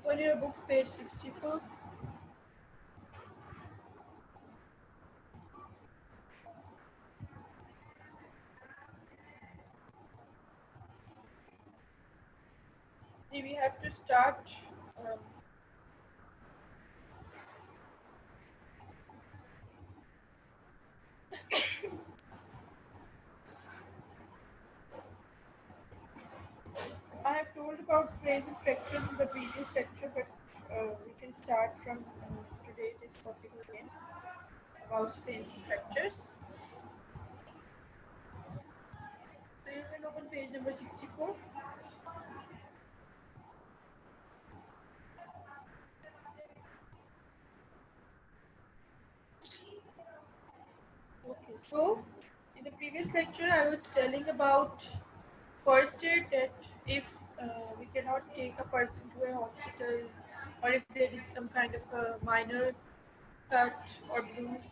Open your books, page 64. We have to start. Um, I have told about sprains and fractures in the previous lecture, but we can start from today's topic again about sprains and fractures. So you can open page number 64. Okay, so in the previous lecture, I was telling about first aid, that if we cannot take a person to a hospital, or if there is some kind of a minor cut or bruise,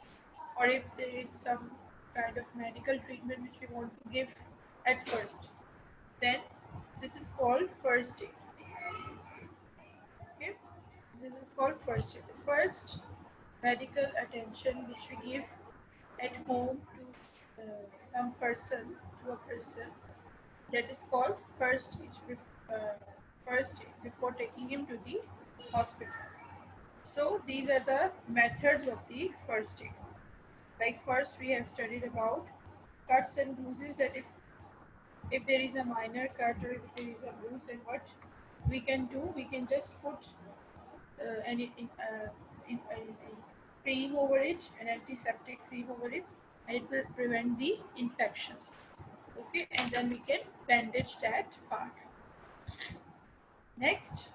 or if there is some kind of medical treatment which we want to give at first, then this is called first aid. Okay, this is called first aid. The first medical attention which we give at home to some person, to a person, that is called first aid. First aid before taking him to the hospital. So these are the methods of the first aid. Like first we have studied about cuts and bruises, that if there is a minor cut or if there is a bruise, then what we can do, we can just put any cream over it, an antiseptic cream over it, and it will prevent the infections. Okay, and then we can bandage that part. Next,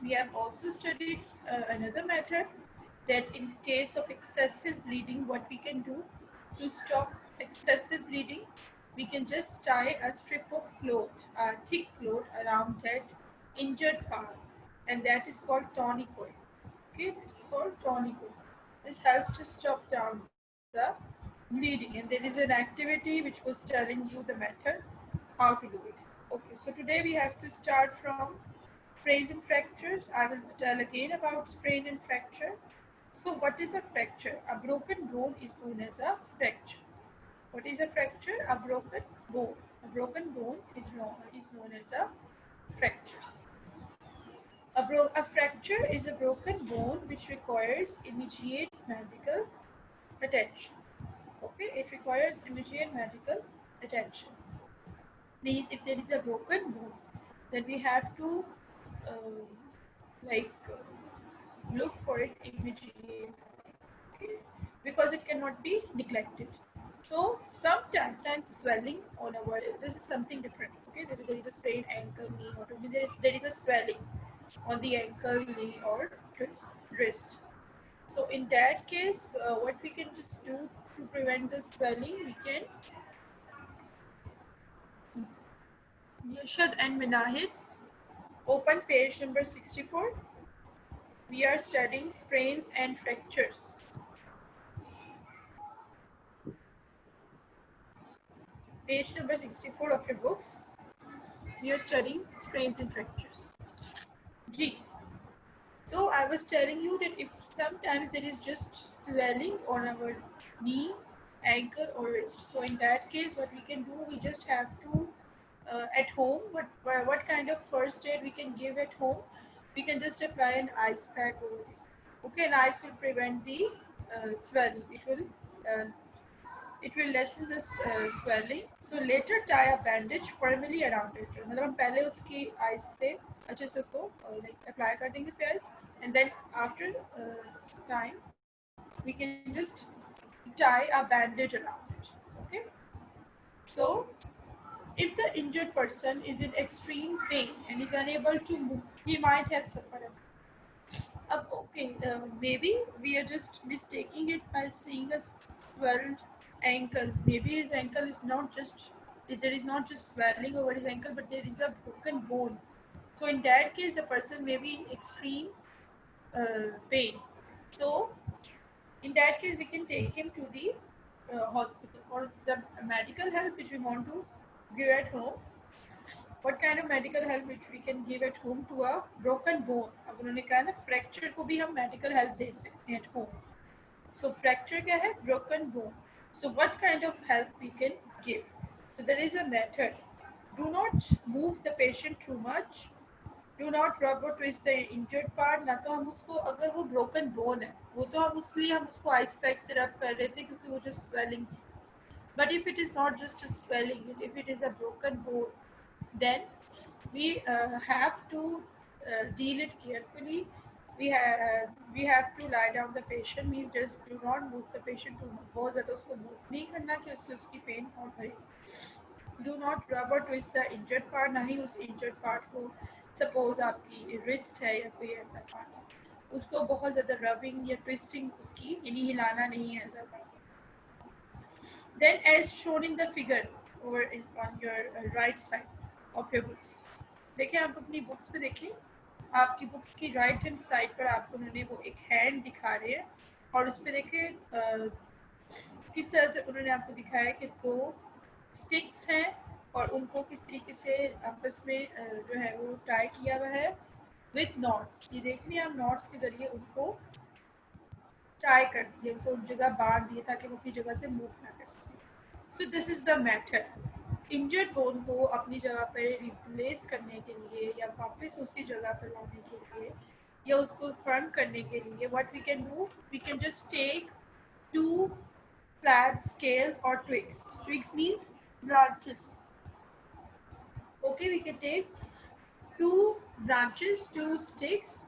we have also studied another method, that in case of excessive bleeding, what we can do to stop excessive bleeding, we can just tie a strip of cloth, a thick cloth around that injured part, and that is called tourniquet. Okay, it's called tourniquet. This helps to stop down the bleeding, and there is an activity which was telling you the method how to do it. Okay, so today we have to start from sprains and fractures. I will tell again about sprain and fracture. So what is a fracture? A broken bone is known as a fracture. What is a fracture? A broken bone. A broken bone is known as a fracture. A fracture is a broken bone which requires immediate medical attention. Okay, it requires immediate medical attention. Means if there is a broken bone, then we have to uh, look for it immediately, okay? Because it cannot be neglected. So sometimes swelling on our, this is something different. Okay, there is a sprained ankle, knee, or there is a swelling on the ankle, knee, or wrist. So in that case, what we can just do to prevent the swelling, we can Yashad and Minahid, open page number 64. We are studying sprains and fractures. Page number 64 of your books. We are studying sprains and fractures. G. So I was telling you that if sometimes there is just swelling on our knee, ankle, or wrist. So in that case, what we can do, we just have to at home. What kind of first aid we can give at home? We can just apply an ice pack over it. Okay, and ice will prevent the swelling. Uh, it will lessen this swelling. So later tie a bandage firmly around it. मतलब हम पहले उसकी eyes से अच्छे से उसको like apply कर देंगे उस पे eyes, and then after time we can just tie a bandage around it. Okay. So if the injured person is in extreme pain and is unable to move, he might have suffered. Okay, maybe we are just mistaking it by seeing a swelled ankle. Maybe his ankle is not just, there is not just swelling over his ankle, but there is a broken bone. So in that case, the person may be in extreme pain. So in that case, we can take him to the hospital, or the medical help which we want to give at home. What kind of medical help which we can give at home to a broken bone? अब उन्होंने कहा ना fracture को भी हम medical help दे सकते हैं at home. So fracture क्या है? Broken bone. So what kind of help we can give? So there is a method. Do not move the patient too much. Do not rub or twist the injured part. ना तो हम उसको अगर वो broken bone है वो तो हम इसलिए हम उसको ice pack से rub कर रहे थे क्योंकि वो जो swelling थी. But if it is not just a swelling, if it is a broken bone, then we have to deal it carefully. We have to lie down the patient. Means just do not move the patient too much. बहुत ज़्यादा उसको move नहीं करना कि उससे उसकी pain और बढ़े. Do not rub or twist the injured part. ना ही उस injured part को suppose आपकी wrist है या कोई ऐसा part है, उसको बहुत ज़्यादा rubbing या twisting उसकी यानी हिलाना नहीं है ज़्यादा. Then as shown in the figure on your right side of your books. देखिए आप अपनी बुक्स पे देखिए, आपकी बुक्स की राइट हैंड साइड पर आपको उन्होंने वो एक हैंड दिखा रहे हैं और उस पर देखिए किस तरह से उन्होंने आपको दिखाया कि दो स्टिक्स हैं और उनको किस तरीके से आपस में जो है वो टाई किया हुआ है विथ नॉट्स. ये देखिए आप नॉट्स के ज़रिए उनको टाई कर दिए, उनको उन जगह बांध दिए ताकि वो अपनी जगह से मूव ना कर सकें. So this is the method. Injured bone को अपनी जगह पर रिप्लेस करने के लिए या वापस उसी जगह पर लाने के लिए या उसको फर्म करने के लिए what we can do, we can just take 2 flat scales or twigs. Twigs means branches. Okay, we can take 2 branches, 2 sticks,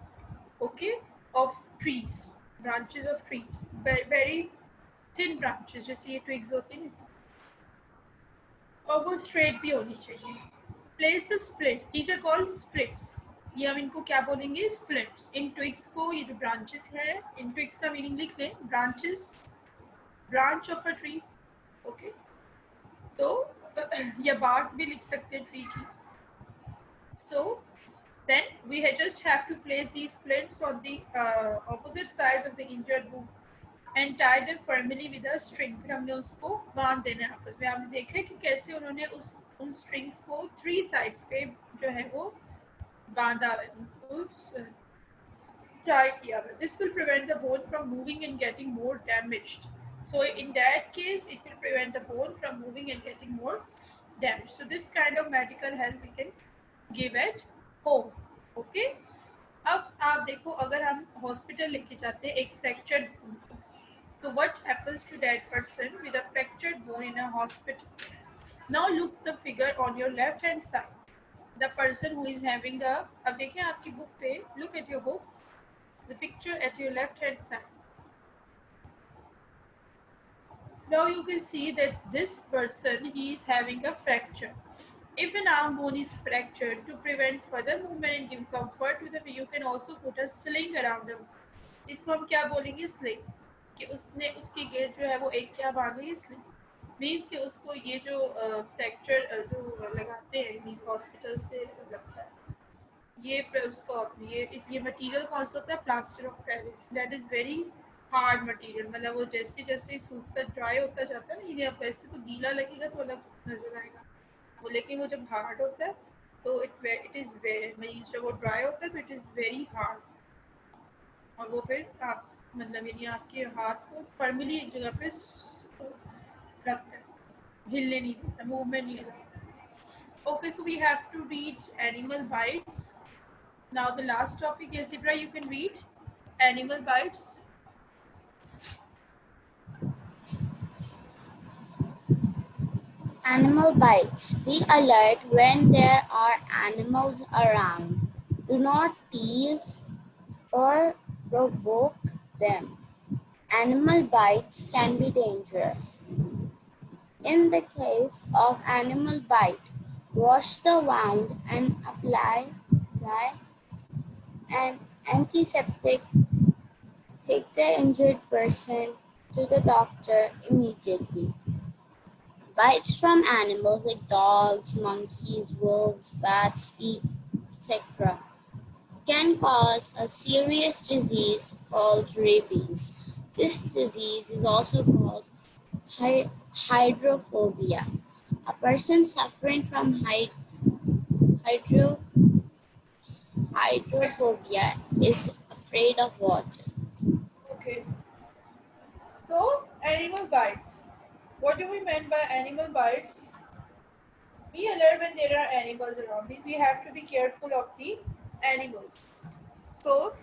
okay, of trees, branches of trees, very thin branches, जैसे ये twigs होते हैं और वो straight भी होनी चाहिए. Place the splits. These are called splits. ये हम इनको क्या बोलेंगे? Splits. इन twigs को ये जो branches हैं, इन twigs का meaning लिख लें. Branches, branch of a tree. Okay. तो या bark भी लिख सकते हैं tree की. So then we just have to place these splints on the opposite sides of the injured bone and tie them firmly with a string. फिर हमने उसको बांध देना है आपस में. आपने देखा है कि कैसे उन्होंने उन strings को 3 sides पे जो है वो बांधा है, उनको tie किया है. This will prevent the bone from moving and getting more damaged. So in that case, it will prevent the bone from moving and getting more damaged. So this kind of medical help we can give at home. Okay. अब आप देखो अगर हम hospital लेके जाते हैं एक fractured bone को, so what happens to that person with a fractured bone in a hospital? Now look the figure on your left hand side. The person who is having a, अब देखिए आपकी book पे, look at your books, the picture at your left hand side. Now you can see that this person, he is having a fracture. If an arm bone is fractured, to prevent further movement and give comfort to the, you can also put a sling around them. इसको हम क्या बोलेंगे? Sling. कि उसने उसकी gate जो है वो एक क्या बांधी? स्लिंग. मीन्स कि उसको ये जो फ्रैक्चर जो लगाते हैं मीन्स हॉस्पिटल से लगता है, ये उसको ये मटेरियल कौन सा होता है? Plaster of Paris. That is very hard material. मतलब वो जैसे जैसे सूखता ड्राई होता जाता है ना, ये अब वैसे तो गीला लगेगा तो अलग नज़र आएगा वो, लेकिन वो जब हार्ड होता है तो इट इज़ वेरी, जब वो ड्राई होता है तो इट इज़ वेरी हार्ड. और वो फिर आप मतलब यानी आपके हाथ को फर्मली एक जगह पे रखता है, हिलने नहीं देता, मूवमेंट नहीं होता. Okay, so we have to read animal bites. Now the last topic is Zebra. You can read animal bites. Animal bites. Be alert when there are animals around. Do not tease or provoke them. Animal bites can be dangerous. In the case of animal bite, wash the wound and apply an antiseptic. Take the injured person to the doctor immediately. Bites from animals like dogs, monkeys, wolves, bats, etc. can cause a serious disease called rabies. This disease is also called hydrophobia. A person suffering from Hydro Hydrophobia is afraid of water. Okay. So, animal bites. What do we mean by animal bites? Be alert when there are animals around. Means we have to be careful of the animals. So,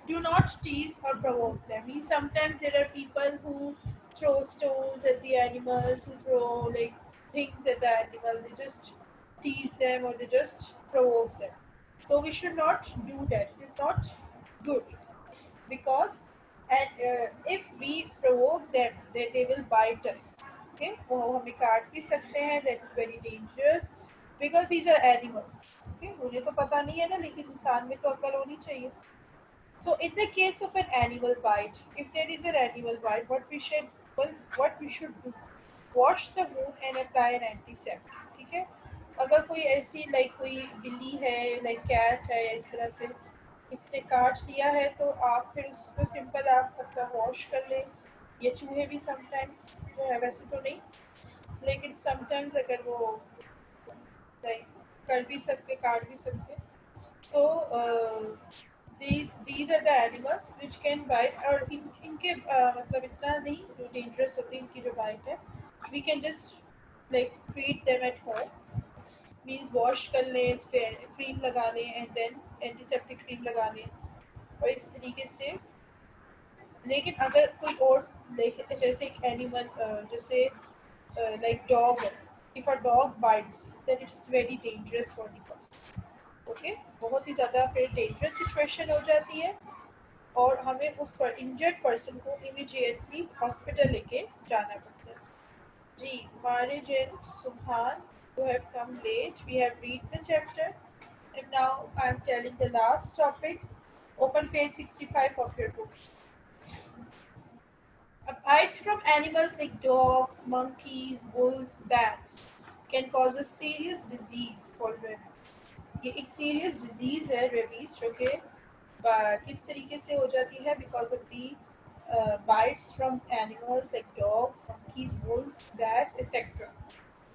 do not tease or provoke them. Means sometimes there are people who throw stones at the animals, who throw like things at the animal. They just tease them or they just provoke them. So we should not do that. It is not good because if we provoke them, they will bite us. Okay, वो हमें काट भी सकते हैं. That is very dangerous because these are animals. Okay, मुझे तो पता नहीं है ना, लेकिन इंसान में तो अकल होनी चाहिए. So in the case of an animal bite, if there is an animal bite, what we should do, wash the wound and apply an antiseptic. ठीक है. अगर कोई ऐसी कोई बिल्ली है, कैट है, या इस तरह से इससे काट लिया है, तो आप फिर उसको सिंपल आप अपना वॉश कर लें. ये चूहे भी समटाइम्स जो है, वैसे तो नहीं, लेकिन समटाइम्स अगर वो लाइक कर भी सकते, काट भी सकते. So these are the animals which can bite. और इनके मतलब इतना नहीं जो dangerous होती है इनकी जो bite है. We can just treat them at home. Means wash कर लें, इस पे cream लगा लें and then antiseptic cream लगा लें और इस तरीके से. लेकिन अगर कोई और जैसे एक एनिमल जैसे dog, if a dog bites then it is very dangerous for the person. Okay, बहुत ही ज़्यादा फिर डेंजरस सिचुएशन हो जाती है और हमें उस पर इंजर्ड पर्सन को इमीडिएटली हॉस्पिटल लेके जाना पड़ता है. जी, Marriage and Subhan, who have come late, we have read the chapter and now I am telling the last topic. Open page 65 of your books. Bites from animals like dogs, monkeys, wolves, bats can cause a serious disease called rabies. ये एक serious disease है rabies, जो कि किस तरीके से हो जाती है because of the bites from animals like dogs, monkeys, wolves, bats, etc.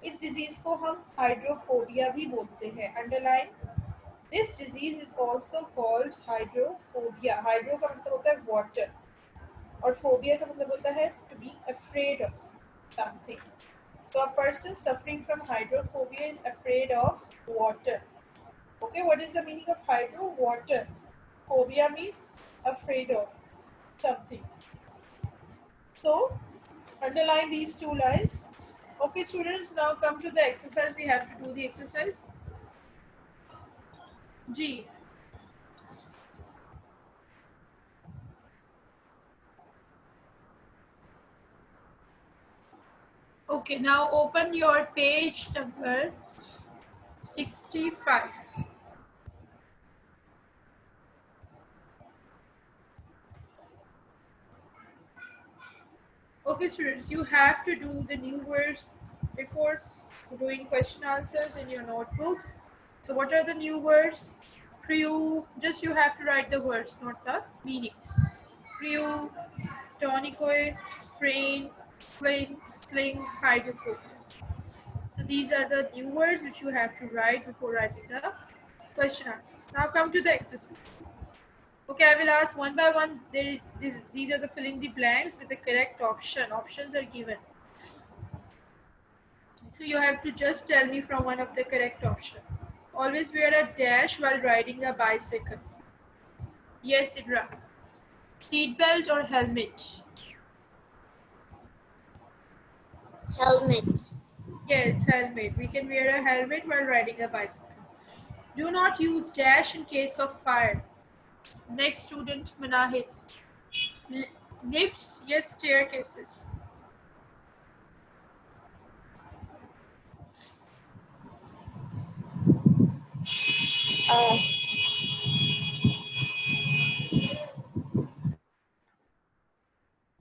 इस disease को हम hydrophobia भी बोलते हैं. Underline, this disease is also called hydrophobia. Hydro का मतलब होता है water और phobia का मतलब होता है to be afraid of something. So a person suffering from hydrophobia is afraid of water. Okay, what is the meaning of hydro? Water. Phobia means afraid of something. So underline these two lines. Okay, students, now come to the exercise. We have to do the exercise. G. Okay, now open your page number 65. Okay, students, you have to do the new words before doing question answers in your notebooks. So what are the new words? Crew, just you have to write the words, not the meanings. Crew, tonicoid, sprain, sling, hydrophobia. So these are the new words which you have to write before writing the question answers. Now come to the exercise. Okay, I will ask one by one. These are the filling the blanks with the correct option. Options are given. So you have to just tell me from one of the correct option. Always wear a dash while riding a bicycle. Yes, Idra. Seatbelt or helmet? Helmet. Yes, helmet. We can wear a helmet while riding a bicycle. Do not use dash in case of fire. Next student, Manahid. Lifts, yes, staircases. Uh,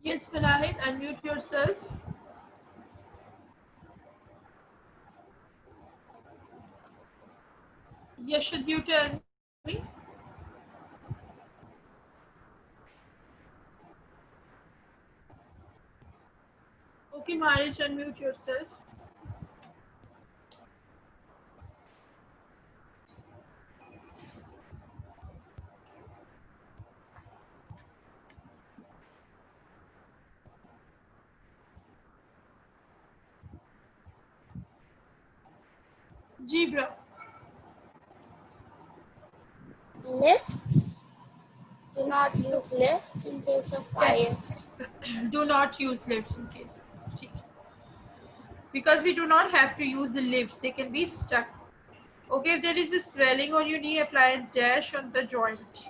Yes, Manahid, unmute yourself. Yes, should you tell me? Okay, Marriage, unmute yourself. Ji bro. Lifts. Do not use lifts in case of fire. Yes. Do not use lifts in case. ठीक है. Because we do not have to use the lifts, they can be stuck. Okay, if there is a swelling on your knee, apply a dash on the joint.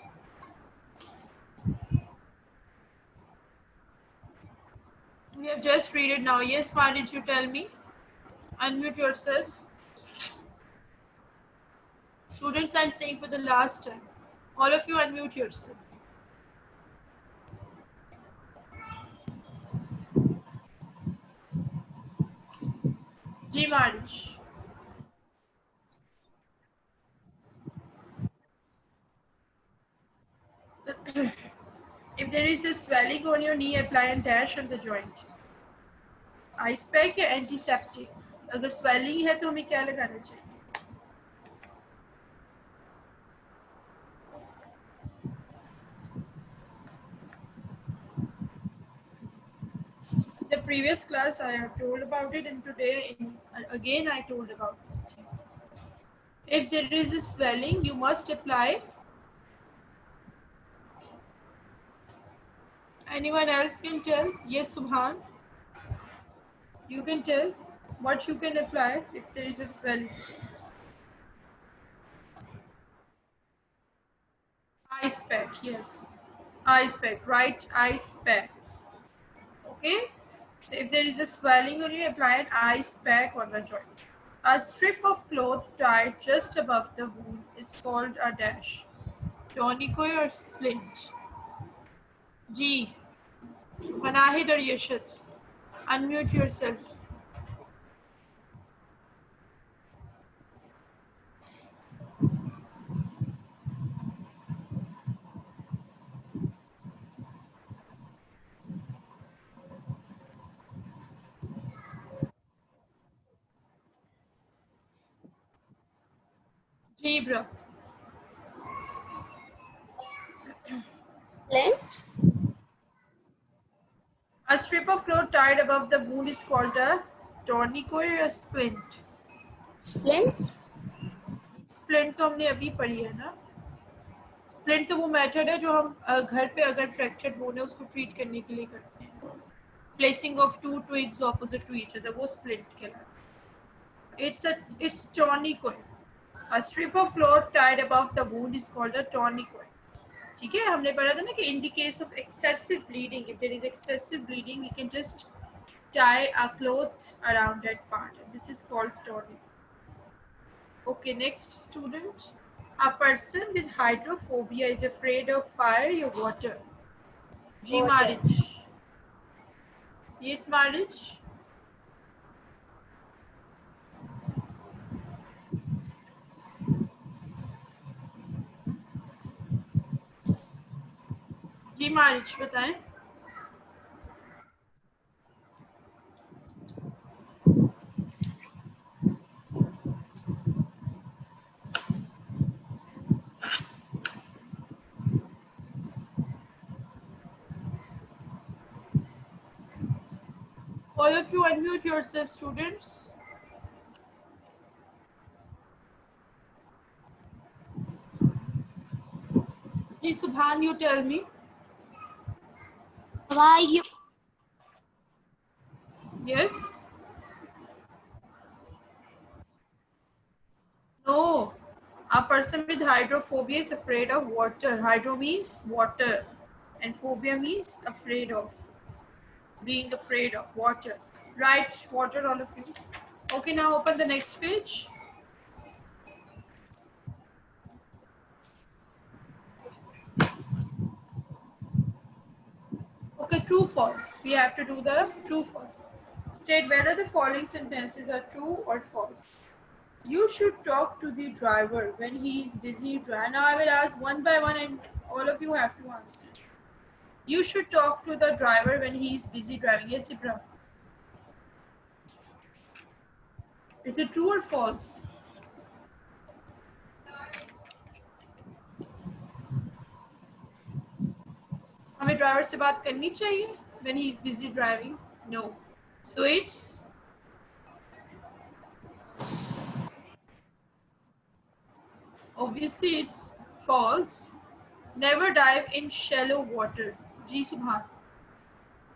We have just read it now. Yes, why did you tell me? Unmute yourself. Students, I'm saying for the last time. All of you unmute yourself. Ji Marish. If there is a swelling on your knee, apply a dash on the joint. Ice pack या antiseptic. अगर swelling है तो हमें क्या लगाना चाहिए? The previous class I have told about it, and today again I told about this thing. If there is a swelling, you must apply. Anyone else can tell? Yes, Subhan. You can tell what you can apply if there is a swelling. Ice pack, yes. Ice pack, right? Ice pack. Okay? So if there is a swelling on you, apply an ice pack on the joint. A strip of cloth tied just above the wound is called a dash. Tourniquet or splint? G. Manahid or Yashad? Unmute yourself. G, bro. Splint. A strip of cloth tied above the wound is called a tourniquet or splint. Splint. Splint तो हमने अभी पढ़ी है ना. Splint तो वो method है जो हम घर पे अगर फ्रैक्चर्ड बोन है उसको ट्रीट करने के लिए करते हैं. Placing of two twigs opposite to each other, वो स्प्लिंट कहलाता है. It's tourniquet. A strip of cloth tied above the wound is called a tourniquet. ठीक है, हमने पढ़ा था ना कि in the case of excessive bleeding, if there is excessive bleeding, you can just tie a cloth around that part. This is called tourniquet. Okay, next student. A person with hydrophobia is afraid of fire or water. G. Water. Marriage. Yes, marriage. जी मारिच बताएं. All of you unmute yourself, students. Ji Subhan, you tell me. Why you? Yes. No. A person with hydrophobia is afraid of water. Hydro means water, and phobia means afraid of. Being afraid of water. Right, water, all of you. Okay, now open the next page. Okay, true, false. We have to do the true, false. State whether the following sentences are true or false. You should talk to the driver when he is busy driving. Now I will ask one by one and all of you have to answer. You should talk to the driver when he is busy driving. Yes, Ibra. Is it true or false? हमें driver से बात करनी चाहिए when he is busy driving? No. So it's Obviously, it's false. Never dive in shallow water. G. Subhan.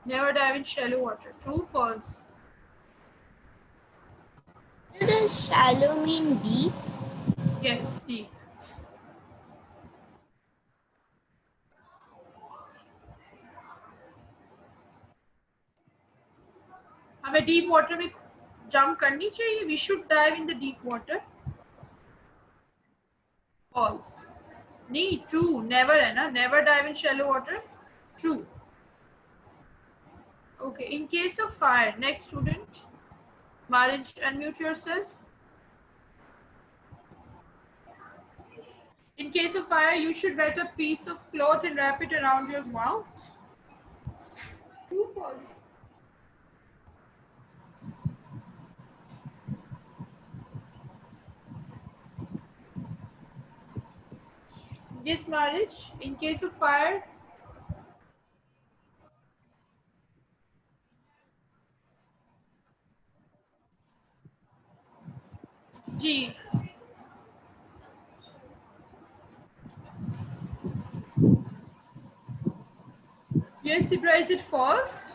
Never dive in shallow water. True, false? Does shallow mean deep? Yes, deep. हमें deep water में jump करनी चाहिए. We should dive in the deep water. False. नहीं, true. Never है ना. Never dive in shallow water. True. Okay. In case of fire, next student. Marriage, unmute yourself. In case of fire, you should wet a piece of cloth and wrap it around your mouth. True, false? Yes, marriage. In case of fire, G. Yes, Ibra, is it false?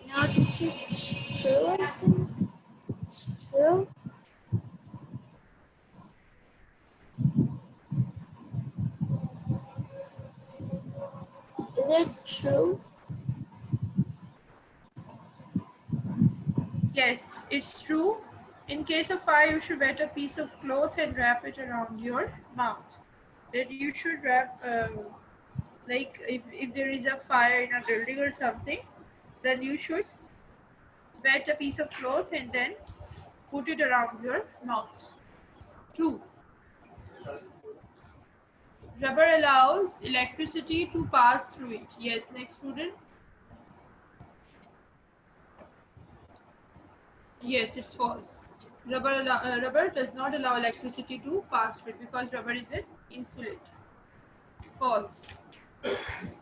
No, teacher, it's true. I think it's true. Is it true? Yes, it's true. In case of fire, you should wet a piece of cloth and wrap it around your mouth. That you should wrap, like if there is a fire in a building or something, then you should wet a piece of cloth and then put it around your mouth. True. Rubber allows electricity to pass through it. Yes, next student. Yes, it's false. Rubber does not allow electricity to pass through it because rubber is an insulator. False.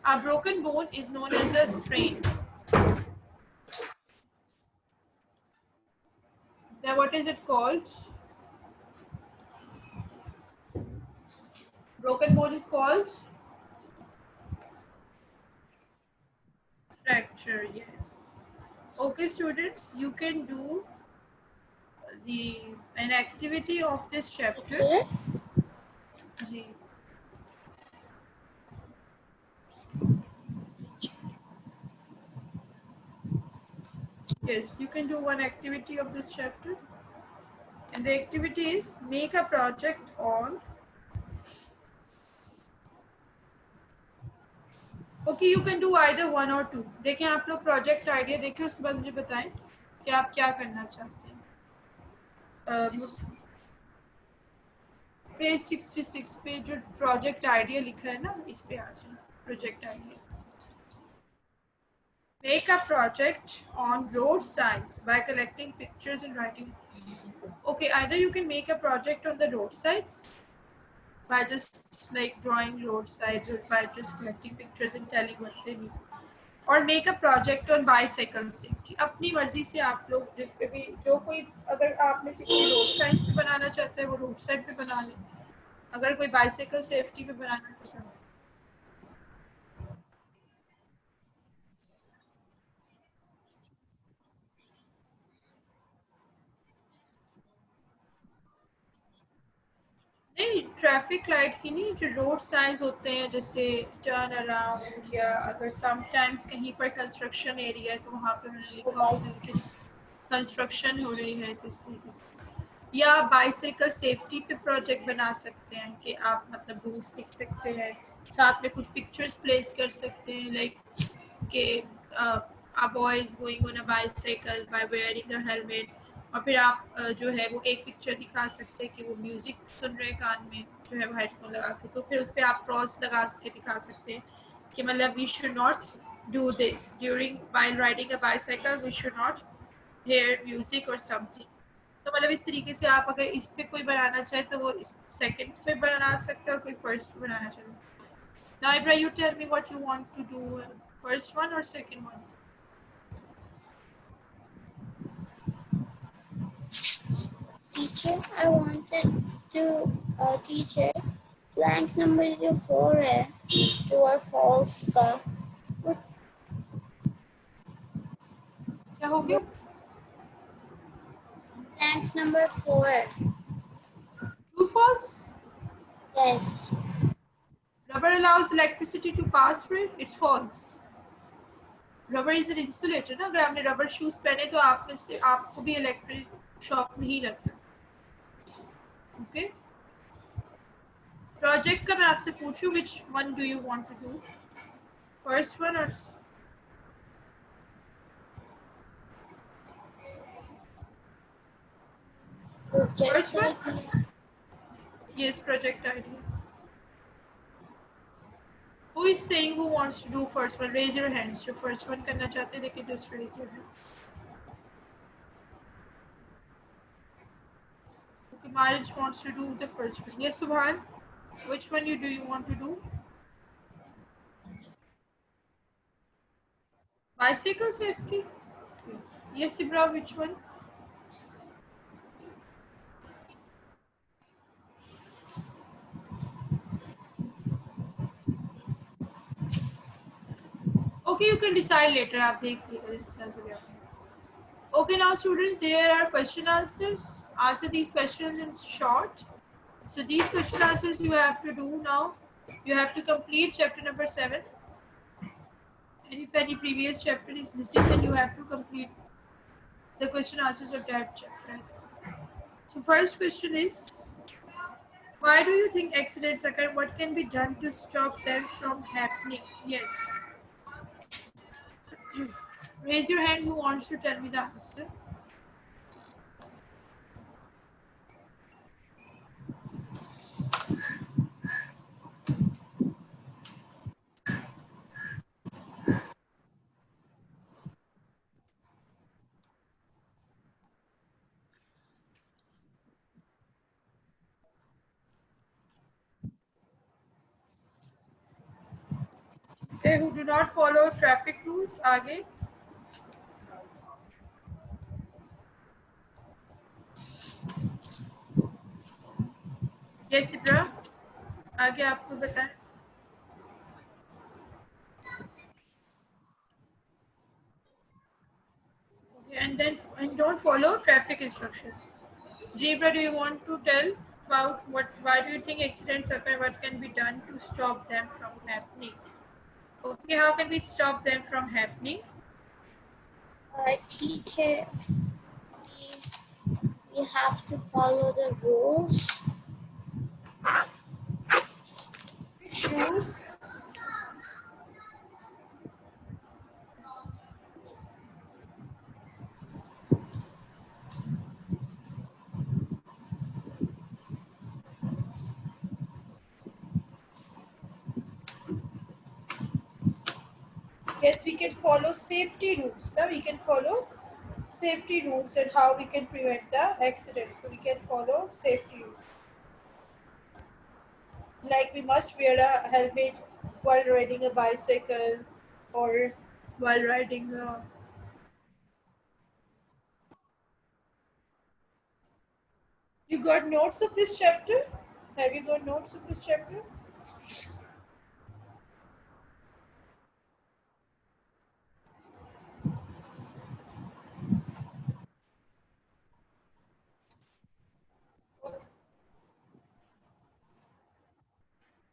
A broken bone is known as a sprain. Then what is it called? Broken bone is called fracture. Yes. Okay, students, you can do an activity of this chapter. Teacher, G. Yes, you can do one activity of this chapter. And the activity is make a project on. Okay, you can do either one or two. देखें आप लोग project idea देखें उसके बाद मुझे बताएं कि आप क्या करना चाहते हैं. पेज 66 पे जो project idea लिखा है ना इस पे आ जाए. Project idea. Make a project on road signs by collecting pictures and writing. Okay, either you can make a project on the road signs by just like drawing road signs or by just collecting pictures and telling what they mean. और make a project on bicycle safety. अपनी मर्जी से आप लोग जिस पे भी जो कोई अगर आप में से कोई रोड साइड पे बनाना चाहता है वो रोड साइड पे बना ले. अगर कोई बाईसाइकिल सेफ्टी पे बनाना चाहता है नहीं ट्रैफिक लाइट की नहीं जो रोड साइंस होते हैं जैसे टर्न अराउंड या अगर समटाइम्स कहीं पर कंस्ट्रक्शन एरिया है तो वहाँ पे उन्होंने लिखा होता है कि कंस्ट्रक्शन हो रही है तो इस तरीके से. या बाईसाइकिल सेफ्टी पे प्रोजेक्ट बना सकते हैं कि आप मतलब रूल्स लिख सकते हैं साथ में कुछ पिक्चर्स प्लेस कर सकते हैं लाइक कि a boy is going on a bicycle by wearing a helmet और फिर आप जो है वो एक पिक्चर दिखा सकते हैं कि वो म्यूजिक सुन रहे कान में जो है वो हेडफोन लगा के तो फिर उस पर आप क्रॉस लगा के दिखा सकते हैं कि मतलब we should not do this during while riding a bicycle we should not hear music और समथिंग. तो मतलब इस तरीके से आप अगर इस पे कोई बनाना चाहे तो वो इस सेकंड पे बना सकते हैं और कोई फर्स्ट पे बनाना चाहे. Now Ibra, you tell me what you want to do, first one or second one? teacher, I wanted to teacher blank number जो 4 है true और false का वो क्या हो गया? blank number 4 True, false? yes Rubber allows electricity to pass through it. It's false. Rubber is an insulator ना, अगर आपने rubber shoes पहने तो आप में से आपको भी electric shock नहीं लग सकता. Okay? Project का मैं आपसे पूछूं, which one do you want to do? First one or first one? Yes, project idea. Who is saying who wants to do first one? Raise your hands. जो first one करना चाहते हैं, they can just raise your hand. Okay, Marriage wants to do the first one. Yes, Subhan. Which one do you want to do? Bicycle safety. Yes, Ibra. Which one? Okay, you can decide later. आप देख लीजिएगा जिस तरह से भी आप. Okay, now students, there are question answers. Answer these questions in short. So these question answers you have to do now. You have to complete chapter number 7. And if any previous chapter is missing, then you have to complete the question answers of that chapter. So first question is, why do you think accidents occur? What can be done to stop them from happening? Yes. Raise your hands who wants to tell me the answer. Okay, who do not follow traffic rules, आगे. Yes, Ibra. आगे आपको बताएं. Okay, and don't follow traffic instructions. Jibra, do you want to tell about why do you think accidents occur? What can be done to stop them from happening? Okay, how can we stop them from happening? teacher we have to follow the rules Which rules? Yes, we can follow safety rules. Now we can follow safety rules and how we can prevent the accidents. So we can follow safety rules. Like we must wear a helmet while riding a bicycle or while riding a. You got notes of this chapter? Have you got notes of this chapter?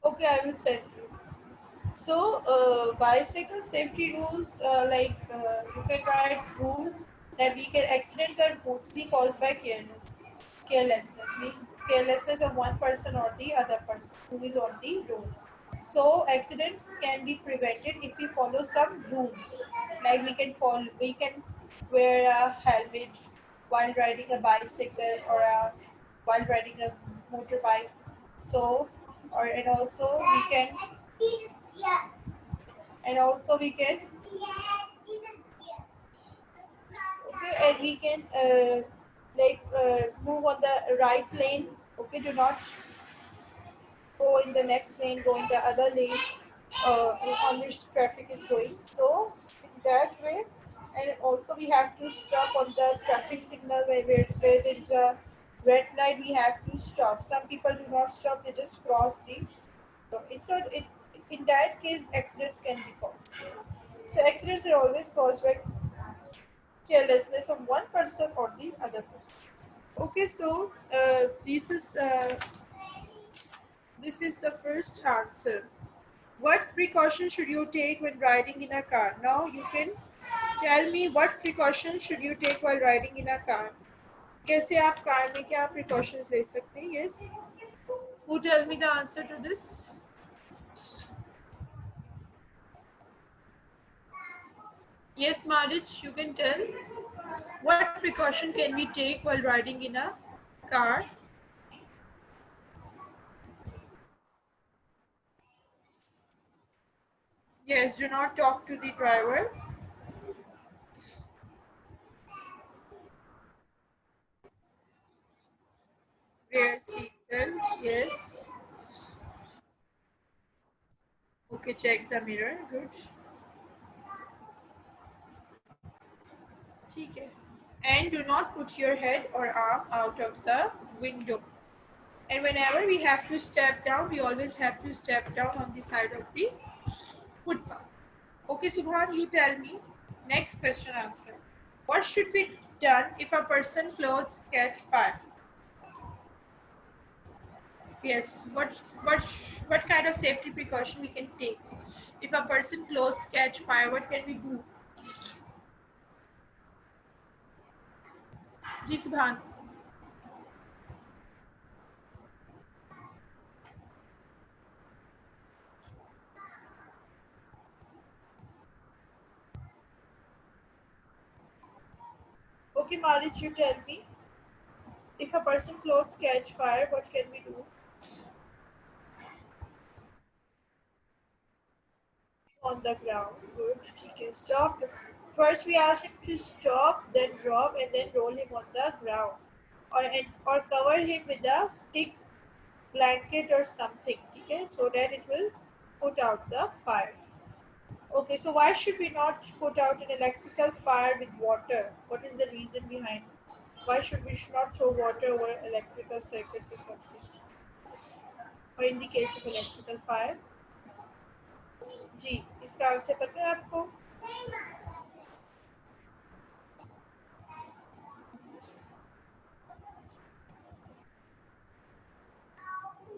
Okay, I will send you. So, bicycle safety rules, you can write rules that we can accidents are mostly caused by carelessness means carelessness of one person or the other person who is on the road. So accidents can be prevented if we follow some rules. Like we can wear a helmet while riding a bicycle or while riding a motorbike. So, and also we can okay, and we can move on the right lane. Okay, do not go in the next lane, go in the other lane on which traffic is going. So that way, and also we have to stop on the traffic signal where there is a red light we have to stop. Some people do not stop, they just cross the road. It's not it, in that case accidents can be caused. So accidents are always caused by carelessness of one person or the other person. Okay, so this is the first answer. What precaution should you take when riding in a car? Now you can tell me what precaution should you take while riding in a car. कैसे आप car में क्या precautions ले सकते हैं? Yes. Who tell me the answer to this? Yes, Marich, you can tell. What precaution can we take while riding in a car? Yes, do not talk to the driver. Wear seatbelt. Yes. Okay, check the mirror. Good. ठीक है. And do not put your head or arm out of the window. And whenever we have to step down, we always have to step down on the side of the footpath. Okay, Subhan, you tell me. Next question answer. What should be done if a person clothes catch fire? Yes. What kind of safety precaution we can take? If a person clothes catch fire, what can we do? Ji Subhan. Okay, Marich, you tell me. If a person clothes catch fire, what can we do? On the ground. Good. Okay. Stop. First, we ask him to stop, then drop, and then roll him on the ground, or cover him with a thick blanket or something. Okay, so that it will put out the fire. Okay, so why should we not put out an electrical fire with water? What is the reason behind? Why should not throw water over electrical circuits or something? Or in the case of electrical fire? जी, इसका answer पता है आपको?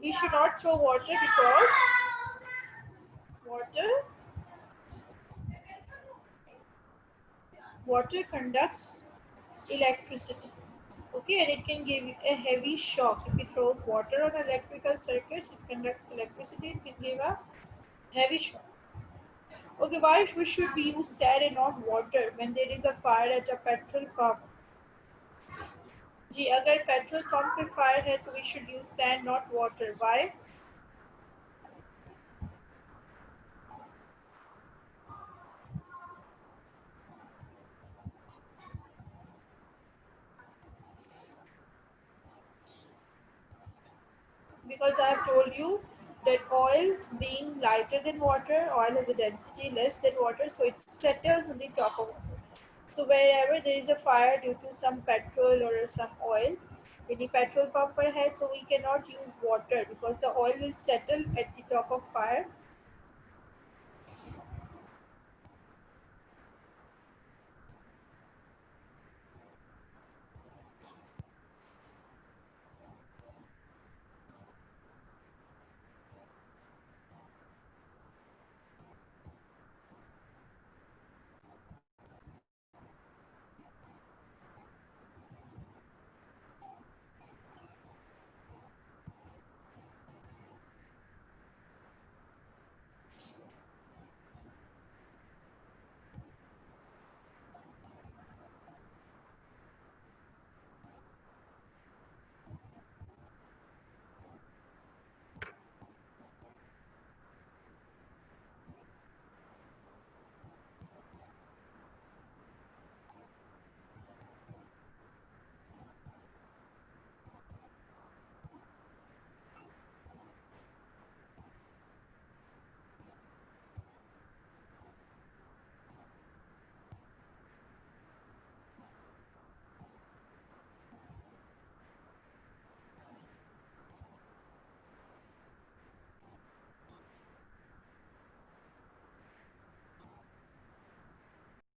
We should not throw water because water water conducts electricity. Okay, and it can give you a heavy shock. If you throw water on electrical circuits, it conducts electricity, it can give a heavy shock. Okay, why should we use sand and not water when there is a fire at a petrol pump? जी अगर petrol pump पे fire है तो we should use sand not water. Why? Because I have told you that oil being lighter than water, oil has a density less than water, so it settles on the top of water. So wherever there is a fire due to some petrol or some oil, any petrol pump per head, so we cannot use water because the oil will settle at the top of fire